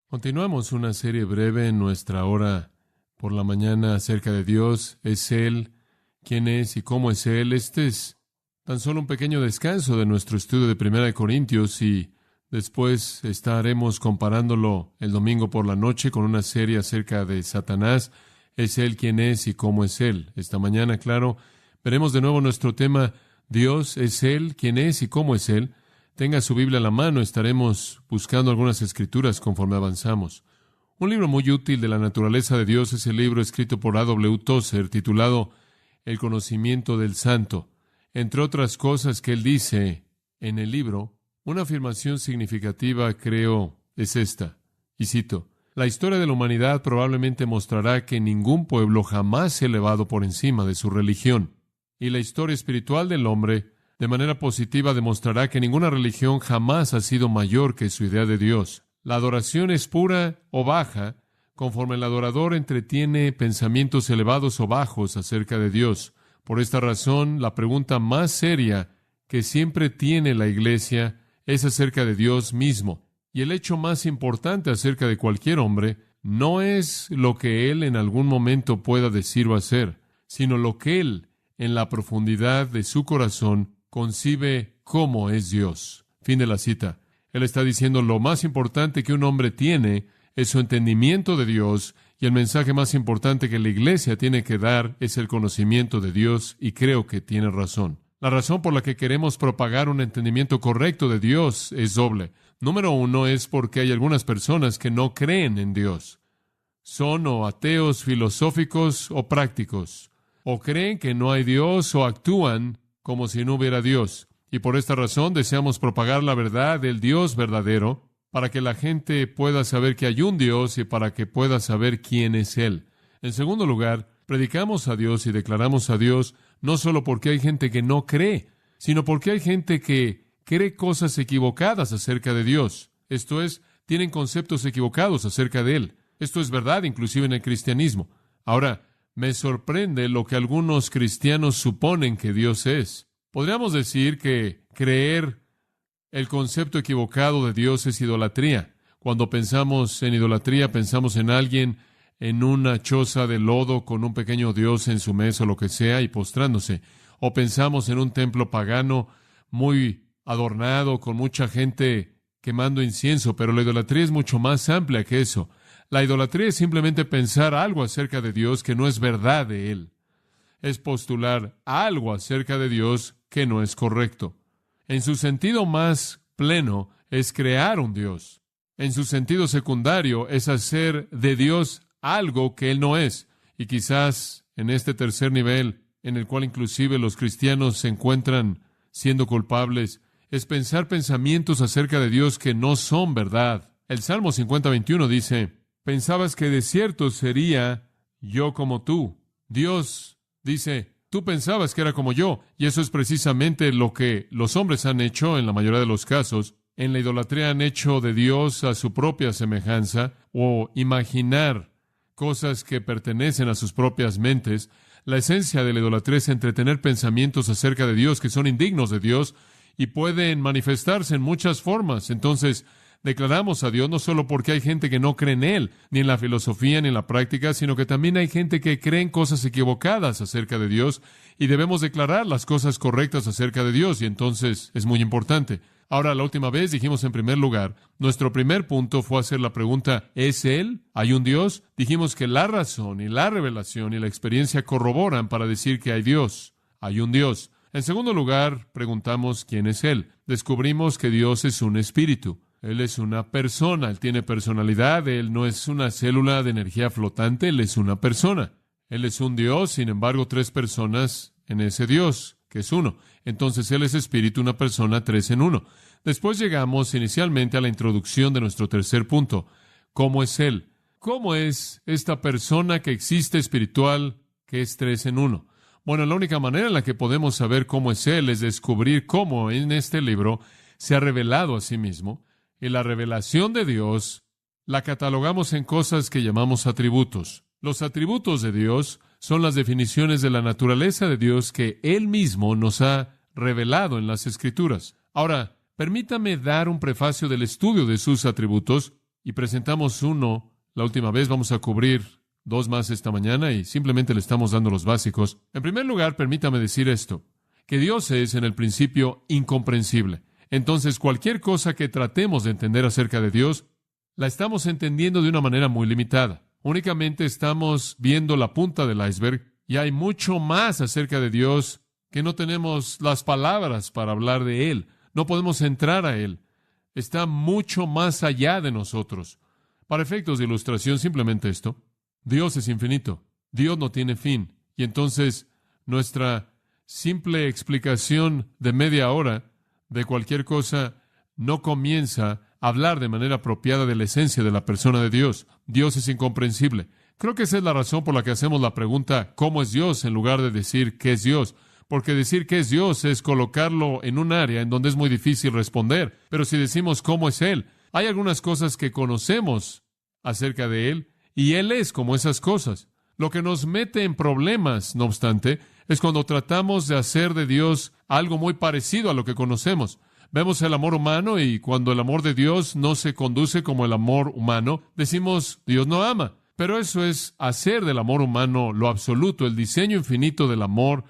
Continuamos una serie breve en nuestra hora por la mañana acerca de Dios. ¿Es Él? ¿Quién es y cómo es Él? Este es tan solo un pequeño descanso de nuestro estudio de Primera de Corintios y después estaremos comparándolo el domingo por la noche con una serie acerca de Satanás. ¿Es Él? ¿Quién es y cómo es Él? Esta mañana, claro, veremos de nuevo nuestro tema, Dios, ¿es Él? ¿Quién es y cómo es Él? Tenga su Biblia a la mano, estaremos buscando algunas escrituras conforme avanzamos. Un libro muy útil de la naturaleza de Dios es el libro escrito por A.W. Tozer, titulado El conocimiento del santo. Entre otras cosas que él dice en el libro, una afirmación significativa, creo, es esta, y cito, la historia de la humanidad probablemente mostrará que ningún pueblo jamás se ha elevado por encima de su religión, y la historia espiritual del hombre de manera positiva demostrará que ninguna religión jamás ha sido mayor que su idea de Dios. La adoración es pura o baja, conforme el adorador entretiene pensamientos elevados o bajos acerca de Dios. Por esta razón, la pregunta más seria que siempre tiene la Iglesia es acerca de Dios mismo. Y el hecho más importante acerca de cualquier hombre no es lo que él en algún momento pueda decir o hacer, sino lo que él, en la profundidad de su corazón, concibe cómo es Dios. Fin de la cita. Él está diciendo lo más importante que un hombre tiene es su entendimiento de Dios, y el mensaje más importante que la Iglesia tiene que dar es el conocimiento de Dios, y creo que tiene razón. La razón por la que queremos propagar un entendimiento correcto de Dios es doble. Número uno es porque hay algunas personas que no creen en Dios. Son o ateos filosóficos o prácticos. O creen que no hay Dios o actúan como si no hubiera Dios. Y por esta razón deseamos propagar la verdad del Dios verdadero para que la gente pueda saber que hay un Dios y para que pueda saber quién es Él. En segundo lugar, predicamos a Dios y declaramos a Dios no solo porque hay gente que no cree, sino porque hay gente que cree cosas equivocadas acerca de Dios. Esto es, tienen conceptos equivocados acerca de Él. Esto es verdad inclusive en el cristianismo. Ahora, me sorprende lo que algunos cristianos suponen que Dios es. Podríamos decir que creer el concepto equivocado de Dios es idolatría. Cuando pensamos en idolatría, pensamos en alguien en una choza de lodo con un pequeño Dios en su mesa o lo que sea y postrándose. O pensamos en un templo pagano muy adornado con mucha gente quemando incienso, pero la idolatría es mucho más amplia que eso. La idolatría es simplemente pensar algo acerca de Dios que no es verdad de Él. Es postular algo acerca de Dios que no es correcto. En su sentido más pleno es crear un Dios. En su sentido secundario es hacer de Dios algo que Él no es. Y quizás en este tercer nivel, en el cual inclusive los cristianos se encuentran siendo culpables, es pensar pensamientos acerca de Dios que no son verdad. El Salmo 50:21 dice, pensabas que de cierto sería yo como tú. Dios dice, tú pensabas que era como yo, y eso es precisamente lo que los hombres han hecho en la mayoría de los casos. En la idolatría han hecho de Dios a su propia semejanza, o imaginar cosas que pertenecen a sus propias mentes. La esencia de la idolatría es entretener pensamientos acerca de Dios que son indignos de Dios y pueden manifestarse en muchas formas. Entonces, declaramos a Dios no solo porque hay gente que no cree en Él, ni en la filosofía, ni en la práctica, sino que también hay gente que cree en cosas equivocadas acerca de Dios, y debemos declarar las cosas correctas acerca de Dios, y entonces es muy importante. Ahora, la última vez dijimos en primer lugar, nuestro primer punto fue hacer la pregunta, ¿es Él? ¿Hay un Dios? Dijimos que la razón y la revelación y la experiencia corroboran para decir que hay Dios. Hay un Dios. En segundo lugar, preguntamos, ¿quién es Él? Descubrimos que Dios es un espíritu. Él es una persona, Él tiene personalidad, Él no es una célula de energía flotante, Él es una persona. Él es un Dios, sin embargo, tres personas en ese Dios, que es uno. Entonces, Él es espíritu, una persona, tres en uno. Después llegamos inicialmente a la introducción de nuestro tercer punto. ¿Cómo es Él? ¿Cómo es esta persona que existe espiritual, que es tres en uno? Bueno, la única manera en la que podemos saber cómo es Él es descubrir cómo en este libro se ha revelado a sí mismo. Y la revelación de Dios la catalogamos en cosas que llamamos atributos. Los atributos de Dios son las definiciones de la naturaleza de Dios que Él mismo nos ha revelado en las Escrituras. Ahora, permítame dar un prefacio del estudio de sus atributos y presentamos uno la última vez. Vamos a cubrir dos más esta mañana y simplemente le estamos dando los básicos. En primer lugar, permítame decir esto, que Dios es en el principio incomprensible. Entonces, cualquier cosa que tratemos de entender acerca de Dios, la estamos entendiendo de una manera muy limitada. Únicamente estamos viendo la punta del iceberg y hay mucho más acerca de Dios que no tenemos las palabras para hablar de Él. No podemos entrar a Él. Está mucho más allá de nosotros. Para efectos de ilustración, simplemente esto. Dios es infinito. Dios no tiene fin. Y entonces, nuestra simple explicación de media hora de cualquier cosa no comienza a hablar de manera apropiada de la esencia de la persona de Dios. Dios es incomprensible. Creo que esa es la razón por la que hacemos la pregunta ¿cómo es Dios? En lugar de decir ¿qué es Dios? Porque decir qué es Dios es colocarlo en un área en donde es muy difícil responder. Pero si decimos cómo es Él, hay algunas cosas que conocemos acerca de Él y Él es como esas cosas. Lo que nos mete en problemas, no obstante, es cuando tratamos de hacer de Dios algo muy parecido a lo que conocemos. Vemos el amor humano y cuando el amor de Dios no se conduce como el amor humano, decimos Dios no ama. Pero eso es hacer del amor humano lo absoluto, el diseño infinito del amor.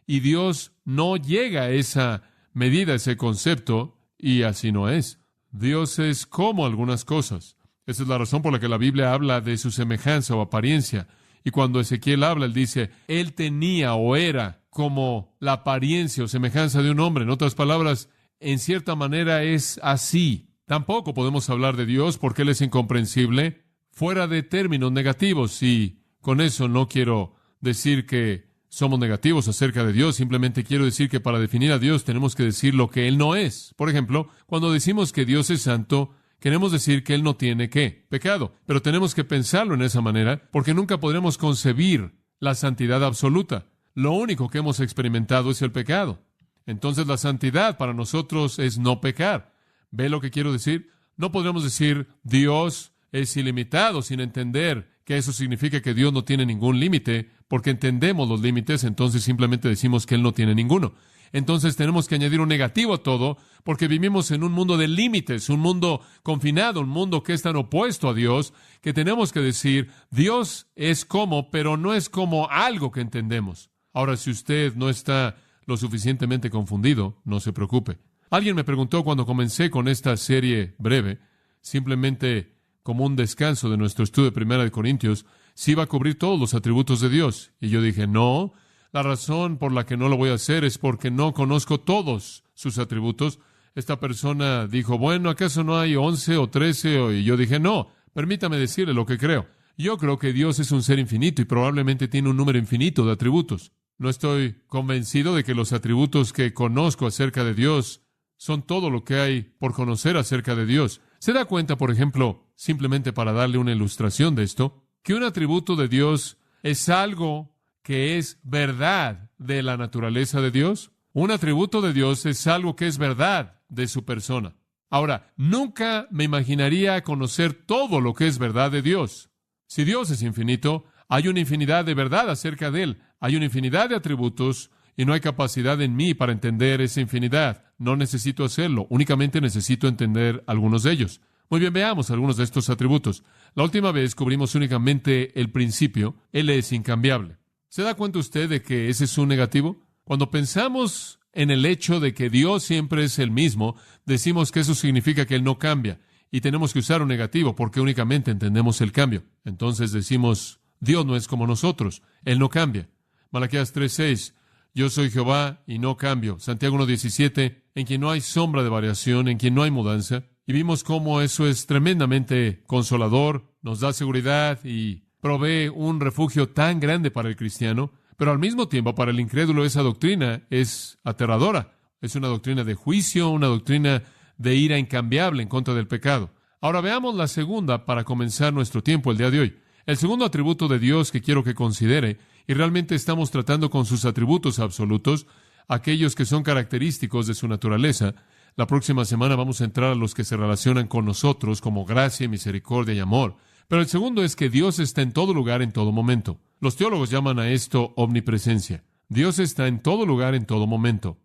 Y Dios no llega a esa medida, ese concepto, y así no es. Dios es como algunas cosas. Esa es la razón por la que la Biblia habla de su semejanza o apariencia. Y cuando Ezequiel habla, él dice, él tenía o era como la apariencia o semejanza de un hombre. En otras palabras, en cierta manera es así. Tampoco podemos hablar de Dios porque Él es incomprensible fuera de términos negativos. Y con eso no quiero decir que somos negativos acerca de Dios. Simplemente quiero decir que para definir a Dios tenemos que decir lo que Él no es. Por ejemplo, cuando decimos que Dios es santo, queremos decir que Él no tiene ¿qué? Pecado. Pero tenemos que pensarlo en esa manera porque nunca podremos concebir la santidad absoluta. Lo único que hemos experimentado es el pecado. Entonces la santidad para nosotros es no pecar. ¿Ve lo que quiero decir? No podremos decir Dios es ilimitado sin entender que eso significa que Dios no tiene ningún límite, porque entendemos los límites, entonces simplemente decimos que Él no tiene ninguno. Entonces tenemos que añadir un negativo a todo, porque vivimos en un mundo de límites, un mundo confinado, un mundo que es tan opuesto a Dios, que tenemos que decir, Dios es como, pero no es como algo que entendemos. Ahora, si usted no está lo suficientemente confundido, no se preocupe. Alguien me preguntó cuando comencé con esta serie breve, simplemente como un descanso de nuestro estudio de 1 Corintios, si iba a cubrir todos los atributos de Dios. Y yo dije, no, la razón por la que no lo voy a hacer es porque no conozco todos sus atributos. Esta persona dijo, bueno, ¿acaso no hay 11 o 13? Y yo dije, no, permítame decirle lo que creo. Yo creo que Dios es un ser infinito y probablemente tiene un número infinito de atributos. No estoy convencido de que los atributos que conozco acerca de Dios son todo lo que hay por conocer acerca de Dios. ¿Se da cuenta, por ejemplo, simplemente para darle una ilustración de esto, que un atributo de Dios es algo que es verdad de la naturaleza de Dios? Un atributo de Dios es algo que es verdad de su persona. Ahora, nunca me imaginaría conocer todo lo que es verdad de Dios. Si Dios es infinito, hay una infinidad de verdad acerca de Él. Hay una infinidad de atributos y no hay capacidad en mí para entender esa infinidad. No necesito hacerlo, únicamente necesito entender algunos de ellos. Muy bien, veamos algunos de estos atributos. La última vez cubrimos únicamente el principio. Él es incambiable. ¿Se da cuenta usted de que ese es un negativo? Cuando pensamos en el hecho de que Dios siempre es el mismo, decimos que eso significa que Él no cambia. Y tenemos que usar un negativo porque únicamente entendemos el cambio. Entonces decimos, Dios no es como nosotros. Él no cambia. Malaquías 3:6, yo soy Jehová y no cambio. Santiago 1:17, en quien no hay sombra de variación, en quien no hay mudanza. Y vimos cómo eso es tremendamente consolador, nos da seguridad y provee un refugio tan grande para el cristiano, pero al mismo tiempo para el incrédulo esa doctrina es aterradora. Es una doctrina de juicio, una doctrina de ira incambiable en contra del pecado. Ahora veamos la segunda para comenzar nuestro tiempo el día de hoy. El segundo atributo de Dios que quiero que considere, y realmente estamos tratando con sus atributos absolutos, aquellos que son característicos de su naturaleza. La próxima semana vamos a entrar a los que se relacionan con nosotros como gracia, misericordia y amor. Pero el segundo es que Dios está en todo lugar, en todo momento. Los teólogos llaman a esto omnipresencia. Dios está en todo lugar, en todo momento.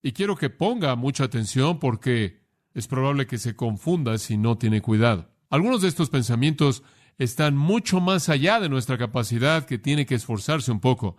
Y quiero que ponga mucha atención porque es probable que se confunda si no tiene cuidado. Algunos de estos pensamientos están mucho más allá de nuestra capacidad, que tiene que esforzarse un poco.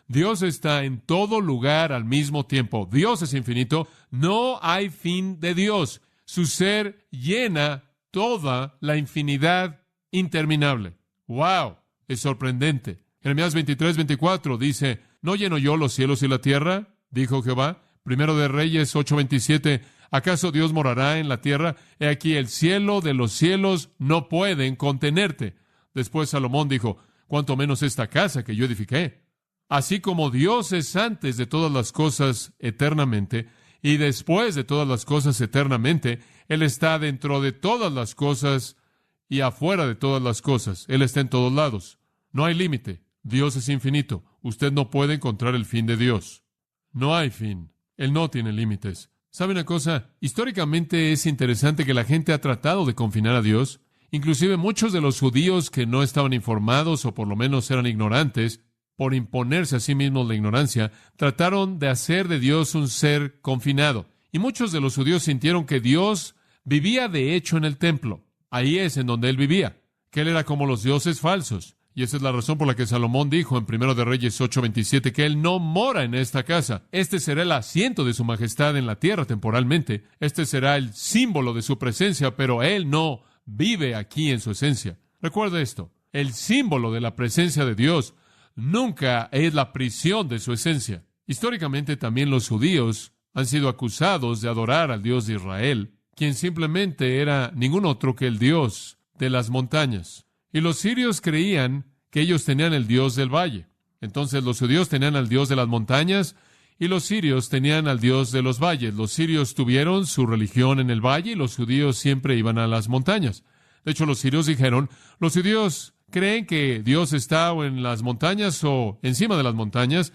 Dios está en todo lugar al mismo tiempo. Dios es infinito. No hay fin de Dios. Su ser llena toda la infinidad interminable. ¡Wow! Es sorprendente. Jeremías 23:24 dice, ¿no lleno yo los cielos y la tierra? Dijo Jehová. Primero de Reyes 8:27, ¿acaso Dios morará en la tierra? He aquí, el cielo de los cielos no pueden contenerte. Después Salomón dijo, cuánto menos esta casa que yo edifiqué. Así como Dios es antes de todas las cosas eternamente, y después de todas las cosas eternamente, Él está dentro de todas las cosas y afuera de todas las cosas. Él está en todos lados. No hay límite. Dios es infinito. Usted no puede encontrar el fin de Dios. No hay fin. Él no tiene límites. ¿Sabe una cosa? Históricamente es interesante que la gente ha tratado de confinar a Dios. Inclusive muchos de los judíos que no estaban informados, o por lo menos eran ignorantes, por imponerse a sí mismos la ignorancia, trataron de hacer de Dios un ser confinado. Y muchos de los judíos sintieron que Dios vivía de hecho en el templo. Ahí es en donde Él vivía, que Él era como los dioses falsos. Y esa es la razón por la que Salomón dijo en 1 de Reyes 8:27 que Él no mora en esta casa. Este será el asiento de su majestad en la tierra temporalmente. Este será el símbolo de su presencia, pero Él no vive aquí en su esencia. Recuerde esto, el símbolo de la presencia de Dios nunca es la prisión de su esencia. Históricamente también los judíos han sido acusados de adorar al Dios de Israel, quien simplemente era ningún otro que el Dios de las montañas. Y los sirios creían que ellos tenían el Dios del valle. Entonces los judíos tenían al Dios de las montañas y los sirios tenían al Dios de los valles. Los sirios tuvieron su religión en el valle y los judíos siempre iban a las montañas. De hecho, los sirios dijeron, los judíos creen que Dios está o en las montañas o encima de las montañas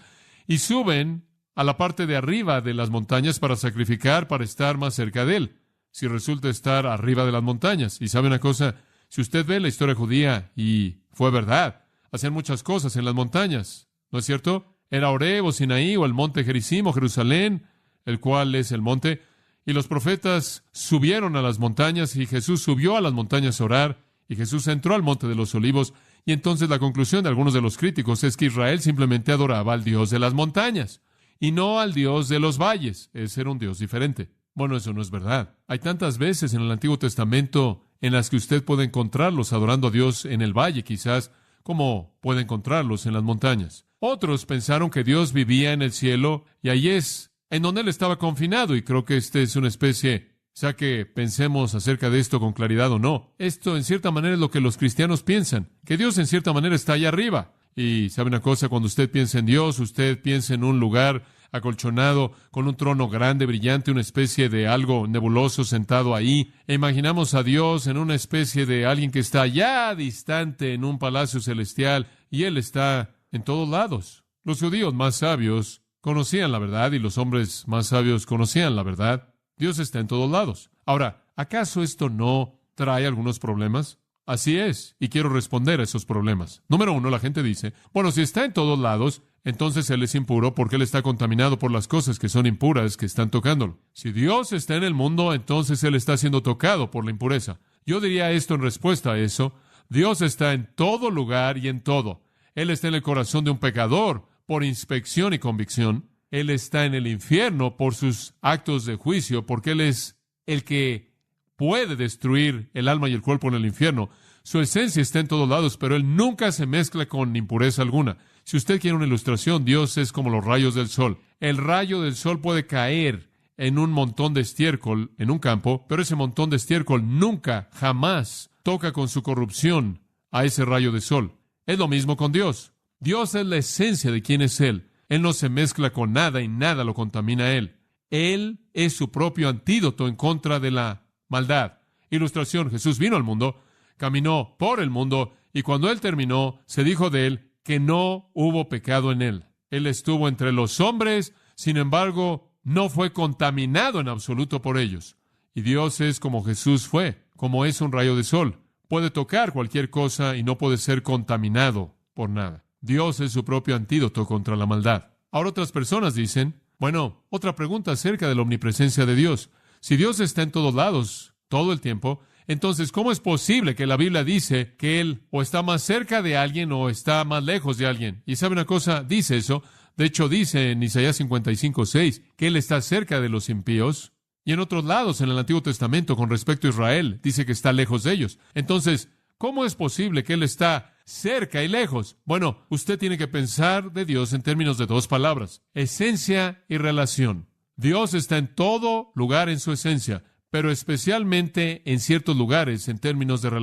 y suben a la parte de arriba de las montañas para sacrificar, para estar más cerca de Él, si resulta estar arriba de las montañas. Y sabe una cosa, si usted ve la historia judía, y fue verdad, hacían muchas cosas en las montañas, ¿no es cierto? Era Horeb o Sinaí o el monte Gerizim o Jerusalén, el cual es el monte, y los profetas subieron a las montañas y Jesús subió a las montañas a orar y Jesús entró al monte de los olivos. Y entonces la conclusión de algunos de los críticos es que Israel simplemente adoraba al Dios de las montañas y no al Dios de los valles. Ese era un Dios diferente. Bueno, eso no es verdad. Hay tantas veces en el Antiguo Testamento en las que usted puede encontrarlos adorando a Dios en el valle, quizás, como puede encontrarlos en las montañas. Otros pensaron que Dios vivía en el cielo y ahí es en donde Él estaba confinado, y creo que esta es una especie, sea que pensemos acerca de esto con claridad o no. Esto en cierta manera es lo que los cristianos piensan, que Dios en cierta manera está allá arriba. Y sabe una cosa, cuando usted piensa en Dios, usted piensa en un lugar acolchonado, con un trono grande, brillante, una especie de algo nebuloso sentado ahí. E imaginamos a Dios en una especie de alguien que está allá distante en un palacio celestial, y Él está en todos lados. Los judíos más sabios conocían la verdad, y los hombres más sabios conocían la verdad. Dios está en todos lados. Ahora, ¿acaso esto no trae algunos problemas? Así es, y quiero responder a esos problemas. Número uno, la gente dice, bueno, si está en todos lados, entonces Él es impuro porque Él está contaminado por las cosas que son impuras que están tocándolo. Si Dios está en el mundo, entonces Él está siendo tocado por la impureza. Yo diría esto en respuesta a eso. Dios está en todo lugar y en todo. Él está en el corazón de un pecador por inspección y convicción. Él está en el infierno por sus actos de juicio, porque Él es el que puede destruir el alma y el cuerpo en el infierno. Su esencia está en todos lados, pero Él nunca se mezcla con impureza alguna. Si usted quiere una ilustración, Dios es como los rayos del sol. El rayo del sol puede caer en un montón de estiércol en un campo, pero ese montón de estiércol nunca, jamás toca con su corrupción a ese rayo de sol. Es lo mismo con Dios. Dios es la esencia de quién es Él. Él no se mezcla con nada y nada lo contamina a Él. Él es su propio antídoto en contra de la maldad. Ilustración, Jesús vino al mundo, caminó por el mundo, y cuando Él terminó, se dijo de Él que no hubo pecado en Él. Él estuvo entre los hombres, sin embargo, no fue contaminado en absoluto por ellos. Y Dios es como Jesús fue, como es un rayo de sol. Puede tocar cualquier cosa y no puede ser contaminado por nada. Dios es su propio antídoto contra la maldad. Ahora otras personas dicen, bueno, otra pregunta acerca de la omnipresencia de Dios. Si Dios está en todos lados, todo el tiempo, Entonces, ¿cómo es posible que la Biblia dice que Él o está más cerca de alguien o está más lejos de alguien? Y ¿sabe una cosa? Dice eso. De hecho, dice en Isaías 55:6 que Él está cerca de los impíos. Y en otros lados, en el Antiguo Testamento, con respecto a Israel, dice que está lejos de ellos. Entonces, ¿cómo es posible que Él está cerca y lejos? Bueno, usted tiene que pensar de Dios en términos de dos palabras: esencia y relación. Dios está en todo lugar en su esencia, pero especialmente en ciertos lugares en términos de relación.